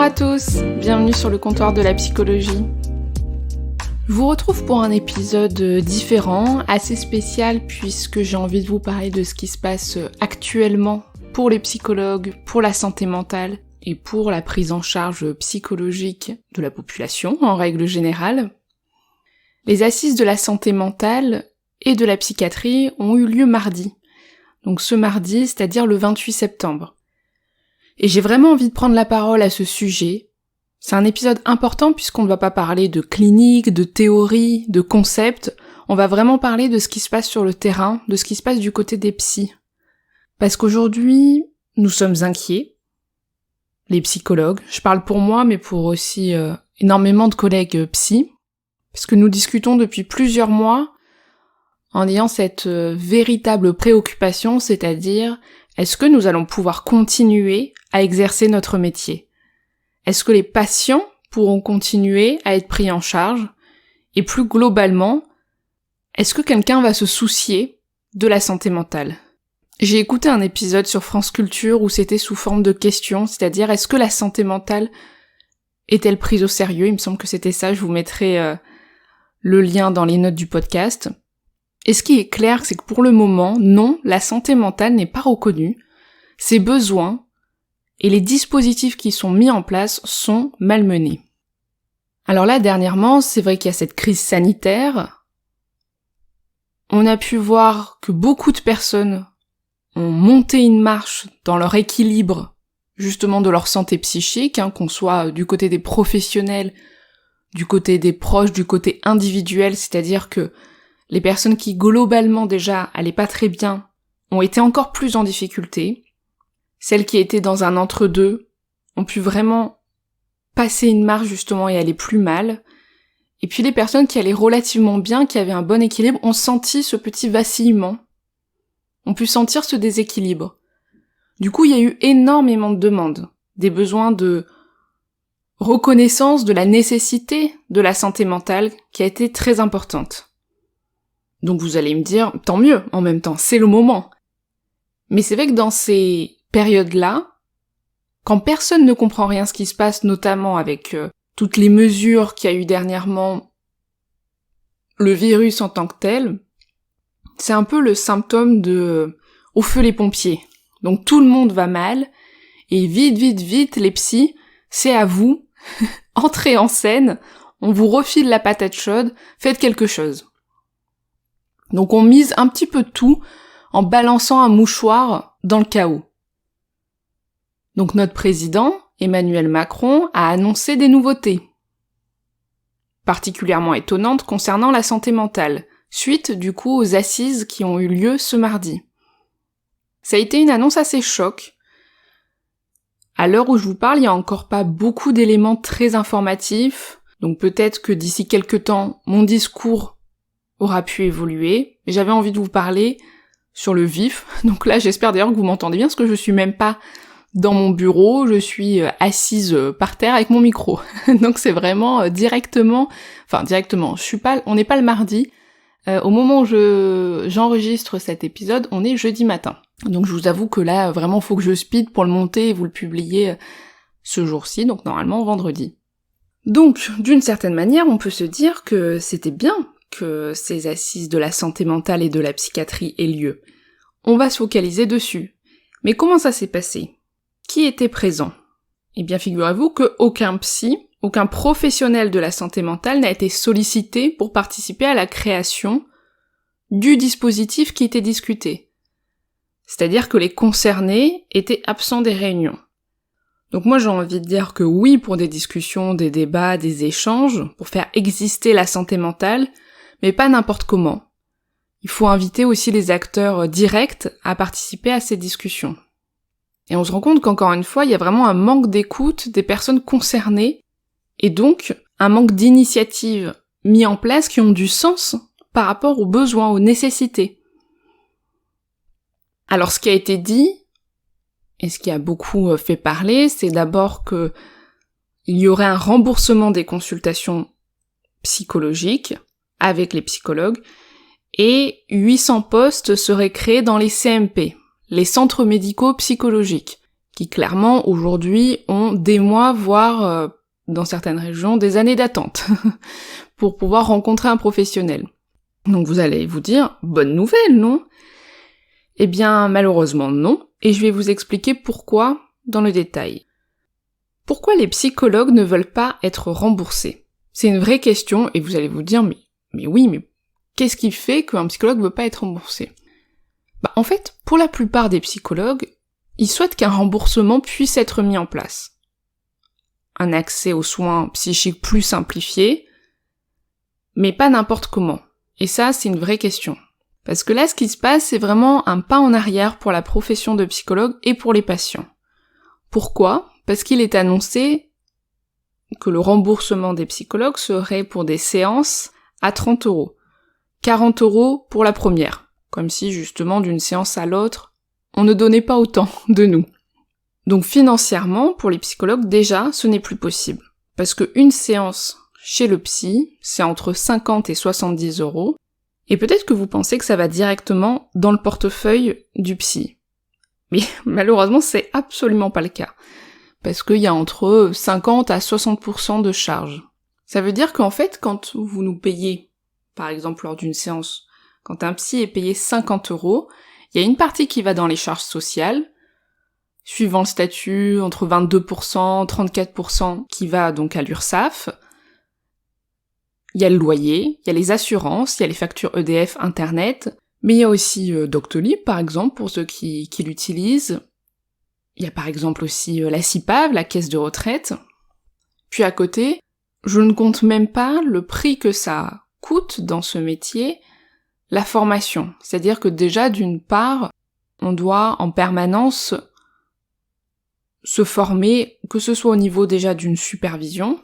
à tous, bienvenue sur le comptoir de la psychologie. Je vous retrouve pour un épisode différent, assez spécial puisque j'ai envie de vous parler de ce qui se passe actuellement pour les psychologues, pour la santé mentale et pour la prise en charge psychologique de la population en règle générale. Les assises de la santé mentale et de la psychiatrie ont eu lieu mardi. Donc ce mardi, c'est-à-dire le 28 septembre. Et j'ai vraiment envie de prendre la parole à ce sujet. C'est un épisode important puisqu'on ne va pas parler de clinique, de théorie, de concept. On va vraiment parler de ce qui se passe sur le terrain, de ce qui se passe du côté des psys. Parce qu'aujourd'hui, nous sommes inquiets. Les psychologues. Je parle pour moi, mais pour aussi énormément de collègues psys. Parce que nous discutons depuis plusieurs mois en ayant cette véritable préoccupation, c'est-à-dire, est-ce que nous allons pouvoir continuer à exercer notre métier ? Est-ce que les patients pourront continuer à être pris en charge ? Et plus globalement, est-ce que quelqu'un va se soucier de la santé mentale ? J'ai écouté un épisode sur France Culture où c'était sous forme de question, c'est-à-dire, est-ce que la santé mentale est-elle prise au sérieux ? Il me semble que c'était ça, je vous mettrai le lien dans les notes du podcast. Et ce qui est clair, c'est que pour le moment, non, la santé mentale n'est pas reconnue, ses besoins et les dispositifs qui sont mis en place sont malmenés. Alors là, dernièrement, c'est vrai qu'il y a cette crise sanitaire. On a pu voir que beaucoup de personnes ont monté une marche dans leur équilibre, justement de leur santé psychique, qu'on soit du côté des professionnels, du côté des proches, du côté individuel, c'est-à-dire que les personnes qui globalement déjà allaient pas très bien ont été encore plus en difficulté. Celles qui étaient dans un entre-deux ont pu vraiment passer une marche justement et aller plus mal. Et puis les personnes qui allaient relativement bien, qui avaient un bon équilibre, ont senti ce petit vacillement. Ont pu sentir ce déséquilibre. Du coup, il y a eu énormément de demandes, des besoins de reconnaissance de la nécessité de la santé mentale qui a été très importante. Donc vous allez me dire, tant mieux, en même temps, c'est le moment. Mais c'est vrai que dans ces périodes-là, quand personne ne comprend rien ce qui se passe, notamment avec toutes les mesures qu'il y a eu dernièrement, le virus en tant que tel, c'est un peu le symptôme de au feu les pompiers. Donc tout le monde va mal, et vite, les psys, c'est à vous, entrez en scène, on vous refile la patate chaude, faites quelque chose. Donc on mise un petit peu tout en balançant un mouchoir dans le chaos. Donc notre président, Emmanuel Macron, a annoncé des nouveautés, particulièrement étonnantes concernant la santé mentale, suite du coup aux assises qui ont eu lieu ce mardi. Ça a été une annonce assez choc. À l'heure où je vous parle, il n'y a encore pas beaucoup d'éléments très informatifs, donc peut-être que d'ici quelques temps, mon discours aura pu évoluer. J'avais envie de vous parler sur le vif, donc là j'espère d'ailleurs que vous m'entendez bien, parce que je suis même pas dans mon bureau, je suis assise par terre avec mon micro. Donc c'est vraiment on n'est pas le mardi. Au moment où j'enregistre cet épisode, on est jeudi matin. Donc je vous avoue que là, vraiment, faut que je speed pour le monter et vous le publier ce jour-ci, donc normalement vendredi. Donc, d'une certaine manière, on peut se dire que c'était bien que ces assises de la santé mentale et de la psychiatrie aient lieu. On va se focaliser dessus. Mais comment ça s'est passé ? Qui était présent ? Eh bien, figurez-vous qu'aucun psy, aucun professionnel de la santé mentale n'a été sollicité pour participer à la création du dispositif qui était discuté. C'est-à-dire que les concernés étaient absents des réunions. Donc moi j'ai envie de dire que oui pour des discussions, des débats, des échanges, pour faire exister la santé mentale, mais pas n'importe comment. Il faut inviter aussi les acteurs directs à participer à ces discussions. Et on se rend compte qu'encore une fois, il y a vraiment un manque d'écoute des personnes concernées, et donc un manque d'initiatives mis en place qui ont du sens par rapport aux besoins, aux nécessités. Alors ce qui a été dit, et ce qui a beaucoup fait parler, c'est d'abord que il y aurait un remboursement des consultations psychologiques avec les psychologues, et 800 postes seraient créés dans les CMP, les centres médicaux psychologiques, qui clairement aujourd'hui ont des mois, voire dans certaines régions des années d'attente pour pouvoir rencontrer un professionnel. Donc vous allez vous dire, bonne nouvelle, non ? Eh bien malheureusement non, et je vais vous expliquer pourquoi dans le détail. Pourquoi les psychologues ne veulent pas être remboursés ? C'est une vraie question et vous allez vous dire, mais oui, mais qu'est-ce qui fait qu'un psychologue ne veut pas être remboursé ? En fait, pour la plupart des psychologues, ils souhaitent qu'un remboursement puisse être mis en place. Un accès aux soins psychiques plus simplifié, mais pas n'importe comment. Et ça, c'est une vraie question. Parce que là, ce qui se passe, c'est vraiment un pas en arrière pour la profession de psychologue et pour les patients. Pourquoi ? Parce qu'il est annoncé que le remboursement des psychologues serait pour des séances à 30 €. 40 € pour la première. Comme si, justement, d'une séance à l'autre, on ne donnait pas autant de nous. Donc financièrement, pour les psychologues, déjà, ce n'est plus possible. Parce qu'une séance chez le psy, c'est entre 50 et 70 €, et peut-être que vous pensez que ça va directement dans le portefeuille du psy. Mais malheureusement, c'est absolument pas le cas. Parce qu'il y a entre 50 à 60% de charges. Ça veut dire qu'en fait, quand vous nous payez, par exemple lors d'une séance, quand un psy est payé 50 €, il y a une partie qui va dans les charges sociales, suivant le statut, entre 22%, 34% qui va donc à l'URSSAF. Il y a le loyer, il y a les assurances, il y a les factures EDF, Internet, mais il y a aussi Doctolib, par exemple, pour ceux qui l'utilisent. Il y a par exemple aussi la CIPAV, la caisse de retraite. Puis à côté, je ne compte même pas le prix que ça coûte dans ce métier, la formation. C'est-à-dire que déjà, d'une part, on doit en permanence se former, que ce soit au niveau déjà d'une supervision,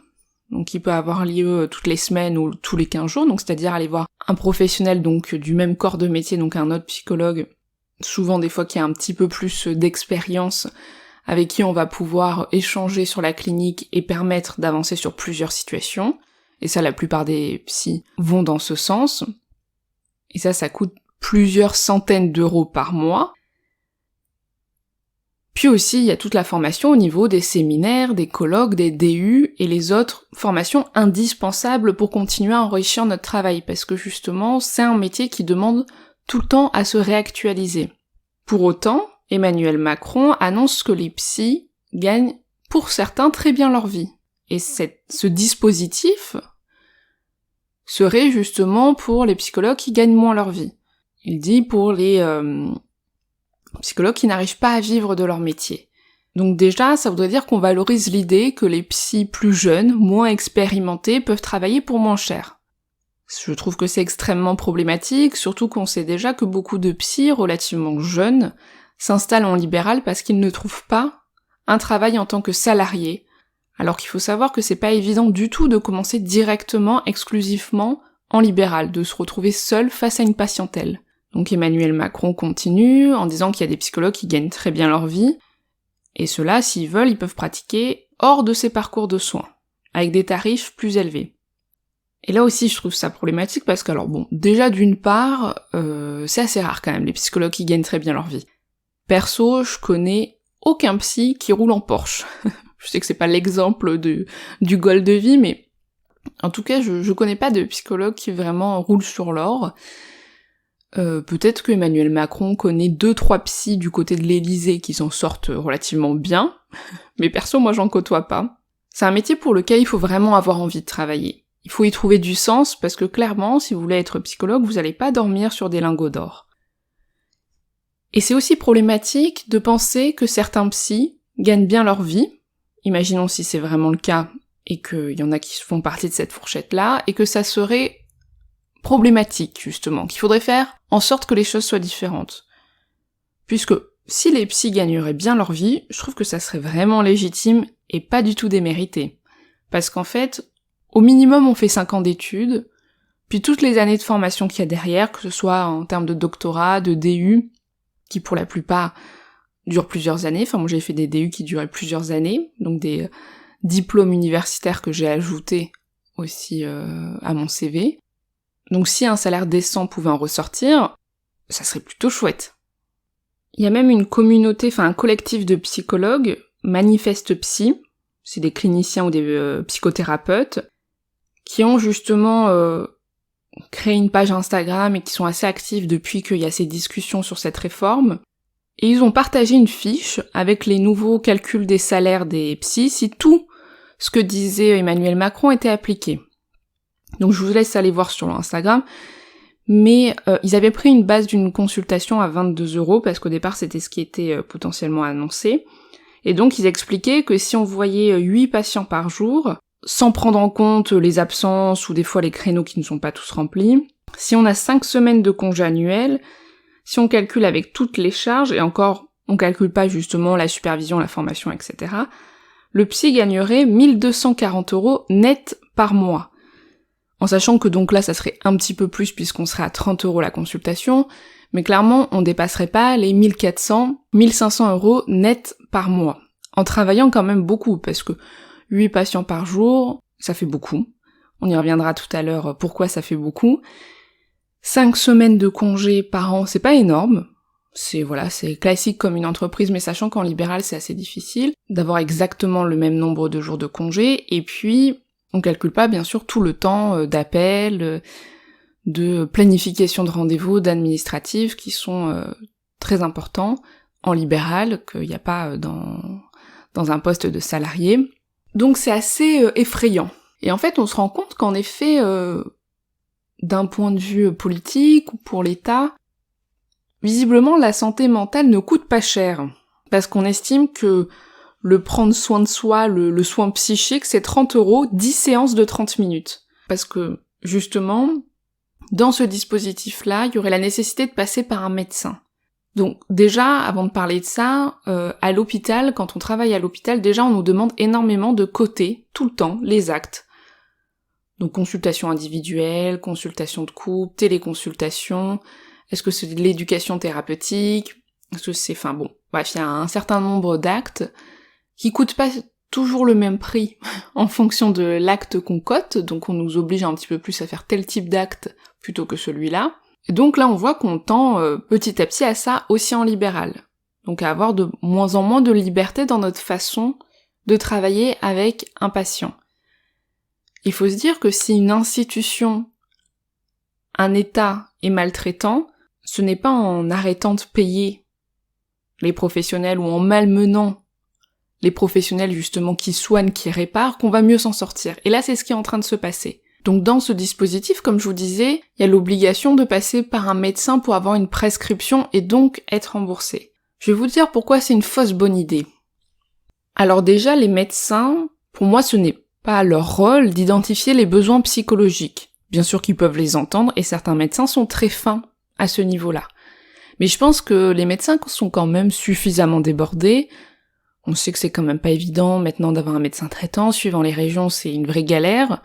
donc qui peut avoir lieu toutes les semaines ou tous les 15 jours, donc c'est-à-dire aller voir un professionnel donc du même corps de métier, donc un autre psychologue, souvent des fois qui a un petit peu plus d'expérience, avec qui on va pouvoir échanger sur la clinique et permettre d'avancer sur plusieurs situations, et ça la plupart des psys vont dans ce sens, et ça coûte plusieurs centaines d'euros par mois. Puis aussi, il y a toute la formation au niveau des séminaires, des colloques, des DU et les autres formations indispensables pour continuer à enrichir notre travail, parce que justement, c'est un métier qui demande tout le temps à se réactualiser. Pour autant, Emmanuel Macron annonce que les psys gagnent, pour certains, très bien leur vie. Et ce dispositif serait justement pour les psychologues qui gagnent moins leur vie. Il dit pour les psychologues qui n'arrivent pas à vivre de leur métier. Donc déjà, ça voudrait dire qu'on valorise l'idée que les psys plus jeunes, moins expérimentés, peuvent travailler pour moins cher. Je trouve que c'est extrêmement problématique, surtout qu'on sait déjà que beaucoup de psys relativement jeunes s'installent en libéral parce qu'ils ne trouvent pas un travail en tant que salariés, alors qu'il faut savoir que c'est pas évident du tout de commencer directement, exclusivement en libéral, de se retrouver seul face à une patientèle. Donc Emmanuel Macron continue en disant qu'il y a des psychologues qui gagnent très bien leur vie, et ceux-là, s'ils veulent, ils peuvent pratiquer hors de ces parcours de soins, avec des tarifs plus élevés. Et là aussi, je trouve ça problématique parce que, alors bon, déjà d'une part, c'est assez rare quand même, les psychologues qui gagnent très bien leur vie. Perso, je connais aucun psy qui roule en Porsche. Je sais que c'est pas l'exemple du goal de vie, mais en tout cas, je connais pas de psychologue qui vraiment roule sur l'or. Peut-être que Emmanuel Macron connaît 2-3 psys du côté de l'Élysée qui s'en sortent relativement bien, mais perso, moi j'en côtoie pas. C'est un métier pour lequel il faut vraiment avoir envie de travailler. Il faut y trouver du sens, parce que clairement, si vous voulez être psychologue, vous allez pas dormir sur des lingots d'or. Et c'est aussi problématique de penser que certains psys gagnent bien leur vie, imaginons si c'est vraiment le cas, et qu'il y en a qui font partie de cette fourchette-là, et que ça serait problématique, justement, qu'il faudrait faire en sorte que les choses soient différentes. Puisque si les psys gagneraient bien leur vie, je trouve que ça serait vraiment légitime et pas du tout démérité. Parce qu'en fait, au minimum on fait 5 ans d'études, puis toutes les années de formation qu'il y a derrière, que ce soit en termes de doctorat, de DU, qui pour la plupart durent plusieurs années, enfin moi j'ai fait des DU qui duraient plusieurs années, donc des diplômes universitaires que j'ai ajoutés aussi à mon CV. Donc si un salaire décent pouvait en ressortir, ça serait plutôt chouette. Il y a même une communauté, un collectif de psychologues, Manifeste Psy, c'est des cliniciens ou des psychothérapeutes, qui ont justement créé une page Instagram et qui sont assez actifs depuis qu'il y a ces discussions sur cette réforme. Et ils ont partagé une fiche avec les nouveaux calculs des salaires des psys si tout ce que disait Emmanuel Macron était appliqué. Donc je vous laisse aller voir sur leur Instagram. Mais ils avaient pris une base d'une consultation à 22 € parce qu'au départ c'était ce qui était potentiellement annoncé. Et donc ils expliquaient que si on voyait 8 patients par jour, sans prendre en compte les absences ou des fois les créneaux qui ne sont pas tous remplis, si on a 5 semaines de congé annuel, si on calcule avec toutes les charges, et encore on calcule pas justement la supervision, la formation, etc., le psy gagnerait 1240 € net par mois. En sachant que donc là, ça serait un petit peu plus puisqu'on serait à 30 € la consultation, mais clairement, on dépasserait pas les 1400, 1500 € net par mois. En travaillant quand même beaucoup, parce que 8 patients par jour, ça fait beaucoup. On y reviendra tout à l'heure pourquoi ça fait beaucoup. 5 semaines de congé par an, c'est pas énorme. C'est classique comme une entreprise, mais sachant qu'en libéral, c'est assez difficile d'avoir exactement le même nombre de jours de congé, et puis on calcule pas, bien sûr, tout le temps d'appel, de planification de rendez-vous, d'administratifs qui sont très importants en libéral, qu'il n'y a pas dans un poste de salarié. Donc c'est assez effrayant. Et en fait, on se rend compte qu'en effet, d'un point de vue politique ou pour l'État, visiblement la santé mentale ne coûte pas cher. Parce qu'on estime que le prendre soin de soi, le soin psychique, c'est 30 €, 10 séances de 30 minutes. Parce que, justement, dans ce dispositif-là, il y aurait la nécessité de passer par un médecin. Donc déjà, avant de parler de ça, à l'hôpital, quand on travaille à l'hôpital, déjà on nous demande énormément de coter, tout le temps, les actes. Donc consultation individuelle, consultation de couple, téléconsultation, est-ce que c'est de l'éducation thérapeutique, est-ce que c'est... bref, il y a un certain nombre d'actes qui coûtent pas toujours le même prix en fonction de l'acte qu'on cote, donc on nous oblige un petit peu plus à faire tel type d'acte plutôt que celui-là. Et donc là on voit qu'on tend petit à petit à ça aussi en libéral. Donc à avoir de moins en moins de liberté dans notre façon de travailler avec un patient. Il faut se dire que si une institution, un État est maltraitant, ce n'est pas en arrêtant de payer les professionnels ou en malmenant les professionnels justement qui soignent, qui réparent, qu'on va mieux s'en sortir. Et là, c'est ce qui est en train de se passer. Donc dans ce dispositif, comme je vous disais, il y a l'obligation de passer par un médecin pour avoir une prescription et donc être remboursé. Je vais vous dire pourquoi c'est une fausse bonne idée. Alors déjà, les médecins, pour moi, ce n'est pas leur rôle d'identifier les besoins psychologiques. Bien sûr qu'ils peuvent les entendre et certains médecins sont très fins à ce niveau-là. Mais je pense que les médecins sont quand même suffisamment débordés. On sait que c'est quand même pas évident maintenant d'avoir un médecin traitant, suivant les régions c'est une vraie galère.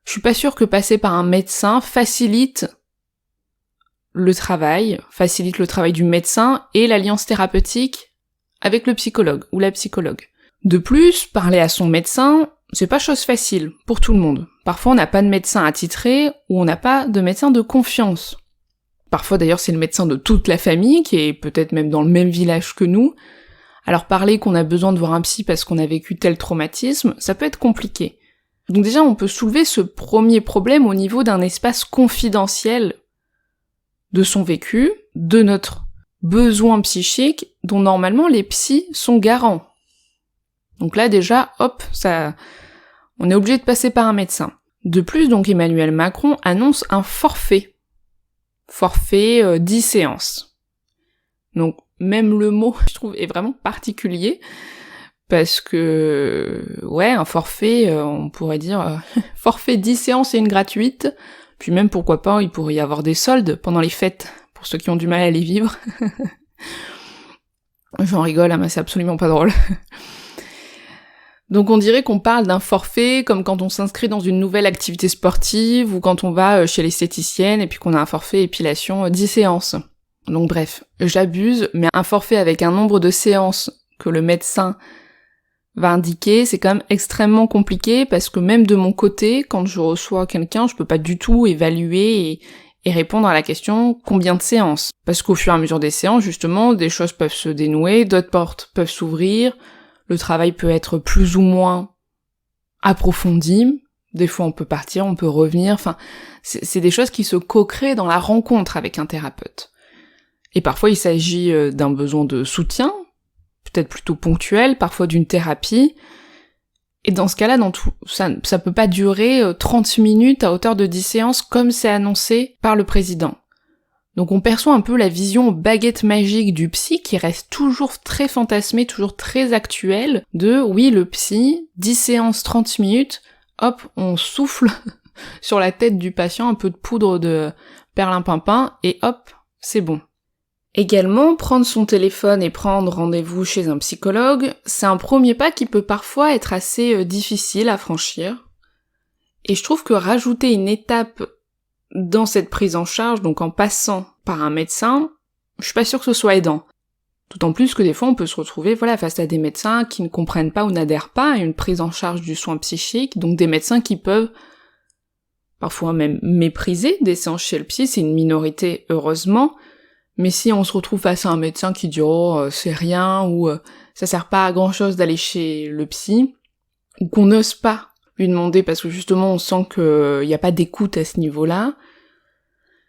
Je suis pas sûre que passer par un médecin facilite le travail du médecin et l'alliance thérapeutique avec le psychologue ou la psychologue. De plus, parler à son médecin, c'est pas chose facile pour tout le monde. Parfois on n'a pas de médecin attitré ou on n'a pas de médecin de confiance. Parfois d'ailleurs c'est le médecin de toute la famille qui est peut-être même dans le même village que nous. Alors parler qu'on a besoin de voir un psy parce qu'on a vécu tel traumatisme, ça peut être compliqué. Donc déjà on peut soulever ce premier problème au niveau d'un espace confidentiel de son vécu, de notre besoin psychique dont normalement les psys sont garants. Donc là déjà, on est obligé de passer par un médecin. De plus, donc Emmanuel Macron annonce un forfait. Forfait 10 séances. Donc même le mot, je trouve, est vraiment particulier, parce que, un forfait, on pourrait dire, forfait 10 séances et une gratuite, puis même pourquoi pas, il pourrait y avoir des soldes pendant les fêtes, pour ceux qui ont du mal à les vivre. J'en rigole, mais c'est absolument pas drôle. Donc on dirait qu'on parle d'un forfait comme quand on s'inscrit dans une nouvelle activité sportive, ou quand on va chez l'esthéticienne, et puis qu'on a un forfait épilation 10 séances. Donc bref, j'abuse, mais un forfait avec un nombre de séances que le médecin va indiquer, c'est quand même extrêmement compliqué, parce que même de mon côté, quand je reçois quelqu'un, je peux pas du tout évaluer et répondre à la question combien de séances. Parce qu'au fur et à mesure des séances, justement, des choses peuvent se dénouer, d'autres portes peuvent s'ouvrir, le travail peut être plus ou moins approfondi, des fois on peut partir, on peut revenir, enfin, c'est des choses qui se co-créent dans la rencontre avec un thérapeute. Et parfois il s'agit d'un besoin de soutien, peut-être plutôt ponctuel, parfois d'une thérapie, et dans ce cas-là, ça peut pas durer 30 minutes à hauteur de 10 séances comme c'est annoncé par le président. Donc on perçoit un peu la vision baguette magique du psy qui reste toujours très fantasmée, toujours très actuelle, de oui le psy, 10 séances 30 minutes, hop, on souffle sur la tête du patient un peu de poudre de perlimpinpin et hop, c'est bon. Également, prendre son téléphone et prendre rendez-vous chez un psychologue, c'est un premier pas qui peut parfois être assez difficile à franchir. Et je trouve que rajouter une étape dans cette prise en charge, donc en passant par un médecin, je suis pas sûre que ce soit aidant. D'autant plus que des fois on peut se retrouver face à des médecins qui ne comprennent pas ou n'adhèrent pas à une prise en charge du soin psychique, donc des médecins qui peuvent parfois même mépriser des séances chez le psy, c'est une minorité heureusement, mais si on se retrouve face à un médecin qui dit « oh, c'est rien » ou « ça sert pas à grand chose d'aller chez le psy », ou qu'on n'ose pas lui demander parce que justement on sent qu'il n'y a pas d'écoute à ce niveau-là,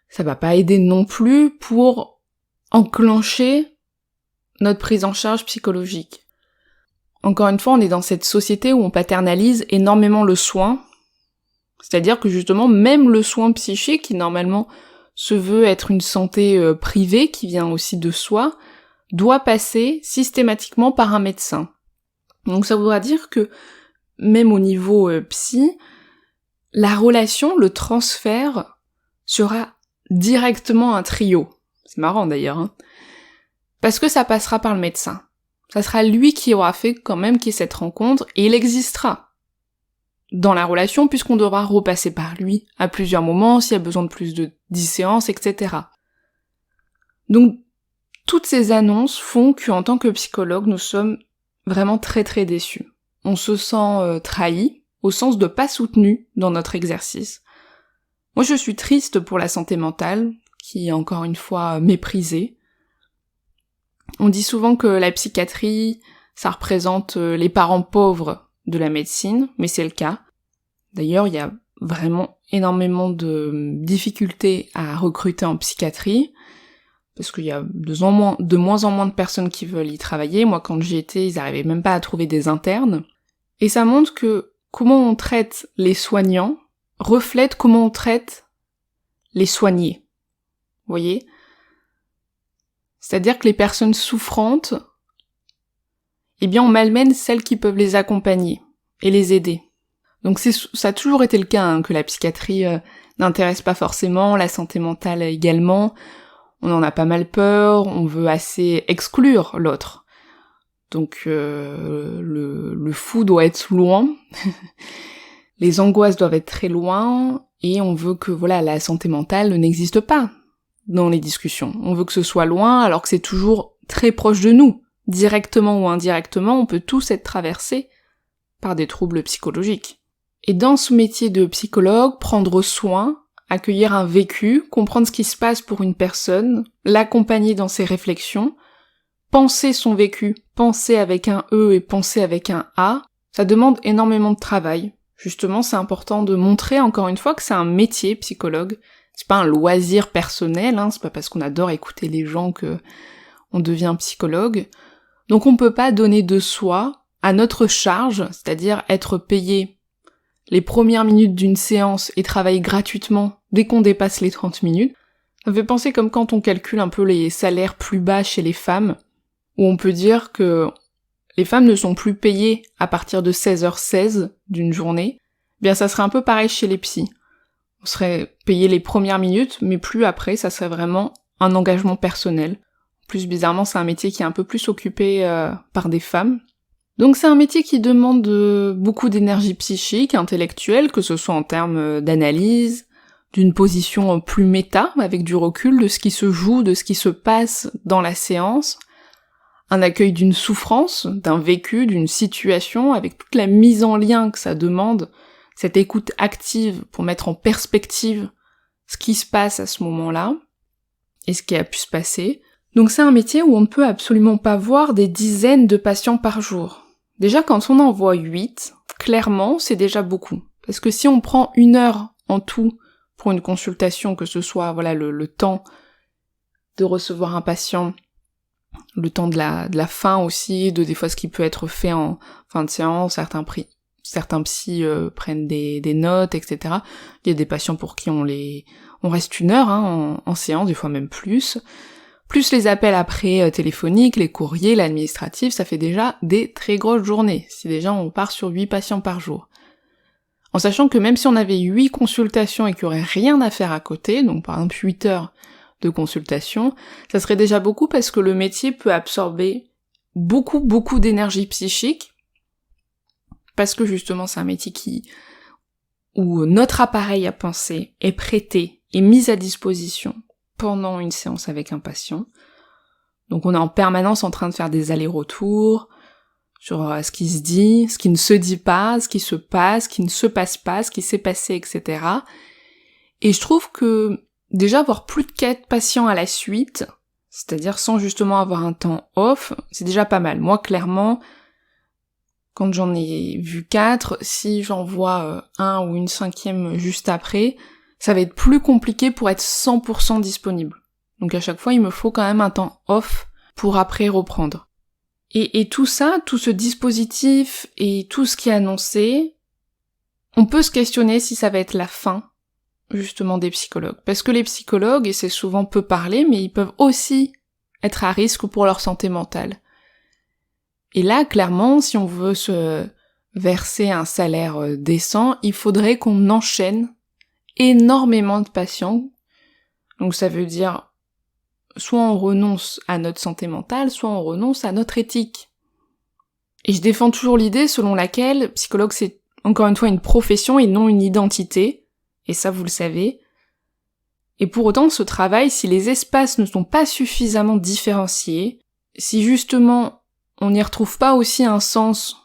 ça va pas aider non plus pour enclencher notre prise en charge psychologique. Encore une fois, on est dans cette société où on paternalise énormément le soin, c'est-à-dire que justement même le soin psychique qui normalement se veut être une santé privée qui vient aussi de soi, doit passer systématiquement par un médecin. Donc ça voudra dire que même au niveau psy, la relation, le transfert sera directement un trio. C'est marrant d'ailleurs, hein. Parce que ça passera par le médecin. Ça sera lui qui aura fait quand même qu'il y ait cette rencontre, et il existera dans la relation puisqu'on devra repasser par lui à plusieurs moments, s'il y a besoin de plus de 10 séances, etc. Donc, toutes ces annonces font qu'en tant que psychologue, nous sommes vraiment très très déçus. On se sent trahi, au sens de pas soutenu dans notre exercice. Moi je suis triste pour la santé mentale, qui est encore une fois méprisée. On dit souvent que la psychiatrie, ça représente les parents pauvres de la médecine, mais c'est le cas. D'ailleurs, il y a vraiment énormément de difficultés à recruter en psychiatrie, parce qu'il y a de moins en moins de personnes qui veulent y travailler. Moi, quand j'y étais, ils n'arrivaient même pas à trouver des internes. Et ça montre que comment on traite les soignants reflète comment on traite les soignés. Vous voyez ? C'est-à-dire que les personnes souffrantes, eh bien on malmène celles qui peuvent les accompagner et les aider. Donc ça a toujours été le cas, hein, que la psychiatrie n'intéresse pas forcément, la santé mentale également. On en a pas mal peur, on veut assez exclure l'autre. Donc le fou doit être loin, les angoisses doivent être très loin, et on veut que la santé mentale n'existe pas dans les discussions. On veut que ce soit loin alors que c'est toujours très proche de nous. Directement ou indirectement, on peut tous être traversés par des troubles psychologiques. Et dans ce métier de psychologue, prendre soin, accueillir un vécu, comprendre ce qui se passe pour une personne, l'accompagner dans ses réflexions, penser son vécu, penser avec un E et penser avec un A, ça demande énormément de travail. Justement, c'est important de montrer encore une fois que c'est un métier, psychologue. C'est pas un loisir personnel, hein, c'est pas parce qu'on adore écouter les gens que on devient psychologue. Donc on peut pas donner de soi à notre charge, c'est-à-dire être payé les premières minutes d'une séance et travailler gratuitement dès qu'on dépasse les 30 minutes. Ça me fait penser comme quand on calcule un peu les salaires plus bas chez les femmes, où on peut dire que les femmes ne sont plus payées à partir de 16h16 d'une journée. Bien ça serait un peu pareil chez les psys. On serait payé les premières minutes, mais plus après, ça serait vraiment un engagement personnel. Plus bizarrement, c'est un métier qui est un peu plus occupé par des femmes. Donc c'est un métier qui demande beaucoup d'énergie psychique, intellectuelle, que ce soit en termes d'analyse, d'une position plus méta, avec du recul de ce qui se joue, de ce qui se passe dans la séance, un accueil d'une souffrance, d'un vécu, d'une situation, avec toute la mise en lien que ça demande, cette écoute active pour mettre en perspective ce qui se passe à ce moment-là, et ce qui a pu se passer. Donc c'est un métier où on ne peut absolument pas voir des dizaines de patients par jour. Déjà quand on en voit 8, clairement c'est déjà beaucoup. Parce que si on prend 1 heure en tout pour une consultation, que ce soit le temps de recevoir un patient, le temps de la fin aussi, de des fois ce qui peut être fait en fin de séance, certains psys prennent des notes, etc. Il y a des patients pour qui on reste 1 heure en séance, des fois même plus les appels après téléphoniques, les courriers, l'administratif, ça fait déjà des très grosses journées, si déjà on part sur 8 patients par jour. En sachant que même si on avait 8 consultations et qu'il y aurait rien à faire à côté, donc par exemple 8 heures de consultation, ça serait déjà beaucoup parce que le métier peut absorber beaucoup d'énergie psychique, parce que justement c'est un métier où notre appareil à penser est prêté et mis à disposition pendant une séance avec un patient. Donc on est en permanence en train de faire des allers-retours sur ce qui se dit, ce qui ne se dit pas, ce qui se passe, ce qui ne se passe pas, ce qui s'est passé, etc. Et je trouve que déjà avoir plus de 4 patients à la suite, c'est-à-dire sans justement avoir un temps off, c'est déjà pas mal. Moi clairement, quand j'en ai vu 4, si j'en vois un ou une 5e juste après, ça va être plus compliqué pour être 100% disponible. Donc à chaque fois, il me faut quand même un temps off pour après reprendre. Et tout ça, tout ce dispositif et tout ce qui est annoncé, on peut se questionner si ça va être la fin, justement, des psychologues. Parce que les psychologues, et c'est souvent peu parlé, mais ils peuvent aussi être à risque pour leur santé mentale. Et là, clairement, si on veut se verser un salaire décent, il faudrait qu'on enchaîne énormément de patients. Donc ça veut dire soit on renonce à notre santé mentale, soit on renonce à notre éthique. Et je défends toujours l'idée selon laquelle psychologue c'est encore une fois une profession et non une identité, et ça vous le savez. Et pour autant ce travail, si les espaces ne sont pas suffisamment différenciés, si justement on n'y retrouve pas aussi un sens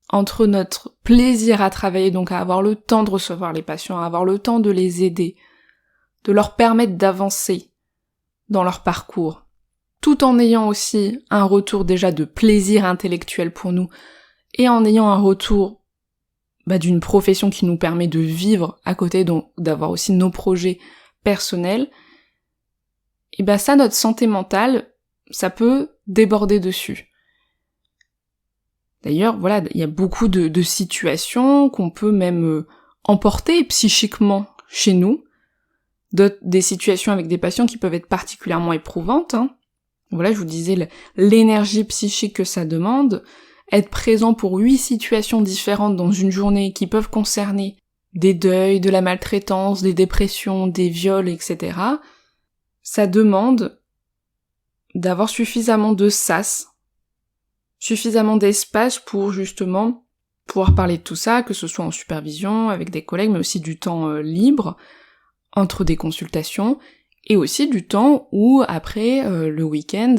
entre notre plaisir à travailler, donc à avoir le temps de recevoir les patients, à avoir le temps de les aider, de leur permettre d'avancer dans leur parcours, tout en ayant aussi un retour déjà de plaisir intellectuel pour nous, et en ayant un retour d'une profession qui nous permet de vivre à côté, donc d'avoir aussi nos projets personnels, et ça, notre santé mentale, ça peut déborder dessus. D'ailleurs, il y a beaucoup de situations qu'on peut même emporter psychiquement chez nous, des situations avec des patients qui peuvent être particulièrement éprouvantes. Je vous disais l'énergie psychique que ça demande, être présent pour 8 situations différentes dans une journée qui peuvent concerner des deuils, de la maltraitance, des dépressions, des viols, etc. Ça demande d'avoir suffisamment de sas, suffisamment d'espace pour justement pouvoir parler de tout ça, que ce soit en supervision, avec des collègues, mais aussi du temps libre, entre des consultations, et aussi du temps où, après, le week-end,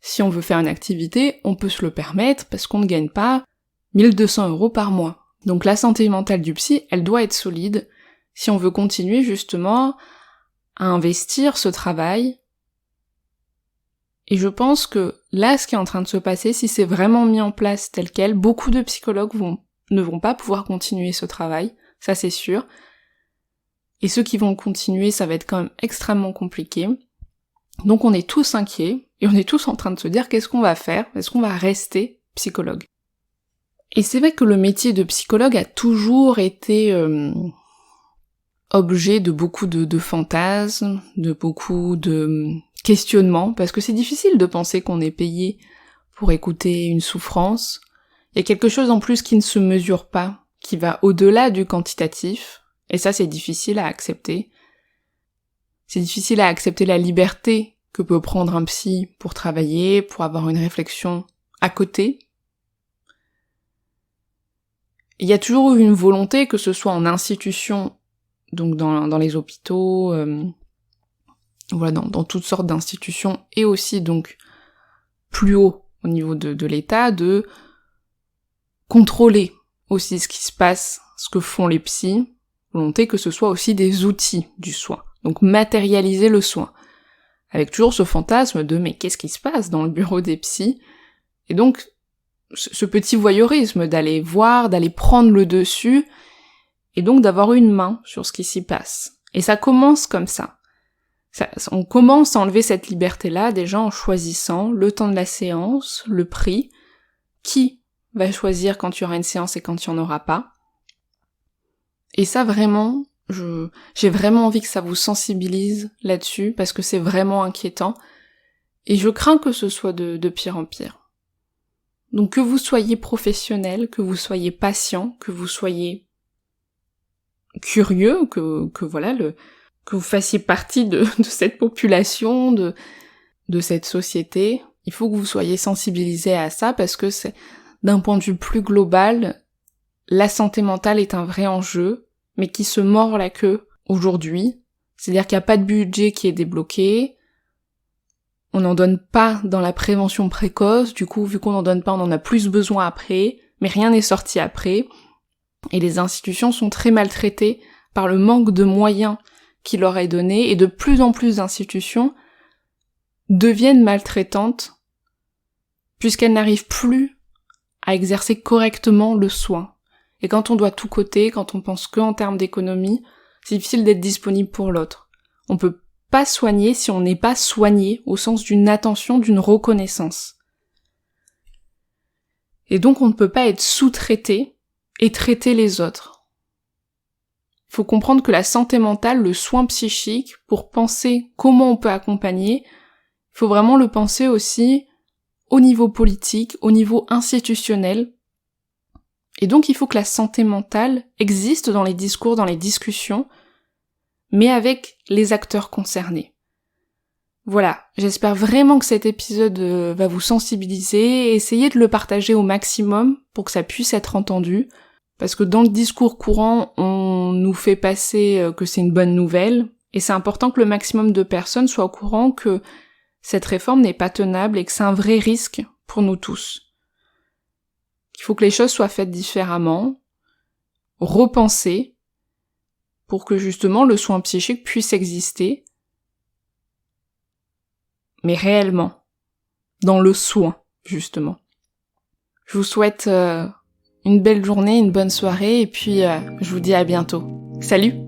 si on veut faire une activité, on peut se le permettre parce qu'on ne gagne pas 1200 € par mois. Donc la santé mentale du psy, elle doit être solide si on veut continuer justement à investir ce travail. Et je pense que là, ce qui est en train de se passer, si c'est vraiment mis en place tel quel, beaucoup de psychologues ne vont pas pouvoir continuer ce travail, ça c'est sûr. Et ceux qui vont continuer, ça va être quand même extrêmement compliqué. Donc on est tous inquiets, et on est tous en train de se dire qu'est-ce qu'on va faire, est-ce qu'on va rester psychologue. Et c'est vrai que le métier de psychologue a toujours été objet de beaucoup de fantasmes, de beaucoup de questionnements, parce que c'est difficile de penser qu'on est payé pour écouter une souffrance. Il y a quelque chose en plus qui ne se mesure pas, qui va au-delà du quantitatif, et ça c'est difficile à accepter. C'est difficile à accepter la liberté que peut prendre un psy pour travailler, pour avoir une réflexion à côté. Il y a toujours eu une volonté, que ce soit en institution, donc dans les hôpitaux, dans toutes sortes d'institutions, et aussi donc plus haut au niveau de l'État, de contrôler aussi ce qui se passe, ce que font les psys, volonté que ce soit aussi des outils du soin. Donc matérialiser le soin. Avec toujours ce fantasme de mais qu'est-ce qui se passe dans le bureau des psys? Et donc ce petit voyeurisme d'aller voir, d'aller prendre le dessus, et donc d'avoir une main sur ce qui s'y passe. Et ça commence comme ça. On commence à enlever cette liberté-là déjà en choisissant le temps de la séance, le prix, qui va choisir quand il y aura une séance et quand il n'y en aura pas. Et ça vraiment, j'ai vraiment envie que ça vous sensibilise là-dessus, parce que c'est vraiment inquiétant, et je crains que ce soit de pire en pire. Donc que vous soyez professionnel, que vous soyez patient, que vous soyez curieux, que vous fassiez partie de cette population, de cette société, il faut que vous soyez sensibilisés à ça, parce que c'est, d'un point de vue plus global, la santé mentale est un vrai enjeu, mais qui se mord la queue aujourd'hui. C'est-à-dire qu'il n'y a pas de budget qui est débloqué, on n'en donne pas dans la prévention précoce, du coup, vu qu'on n'en donne pas, on en a plus besoin après, mais rien n'est sorti après, et les institutions sont très maltraitées par le manque de moyens qui leur est donné, et de plus en plus d'institutions deviennent maltraitantes, puisqu'elles n'arrivent plus à exercer correctement le soin. Et quand on doit tout coter, quand on pense que en termes d'économie, c'est difficile d'être disponible pour l'autre. On peut pas soigner si on n'est pas soigné, au sens d'une attention, d'une reconnaissance. Et donc on ne peut pas être sous-traité et traiter les autres. Il faut comprendre que la santé mentale, le soin psychique, pour penser comment on peut accompagner, il faut vraiment le penser aussi au niveau politique, au niveau institutionnel. Et donc il faut que la santé mentale existe dans les discours, dans les discussions, mais avec les acteurs concernés. Voilà, j'espère vraiment que cet épisode va vous sensibiliser, et essayez de le partager au maximum pour que ça puisse être entendu, parce que dans le discours courant, on nous fait passer que c'est une bonne nouvelle, et c'est important que le maximum de personnes soient au courant que cette réforme n'est pas tenable et que c'est un vrai risque pour nous tous. Il faut que les choses soient faites différemment, repensées, pour que justement le soin psychique puisse exister, mais réellement, dans le soin, justement. Je vous souhaite une belle journée, une bonne soirée, et puis je vous dis à bientôt. Salut!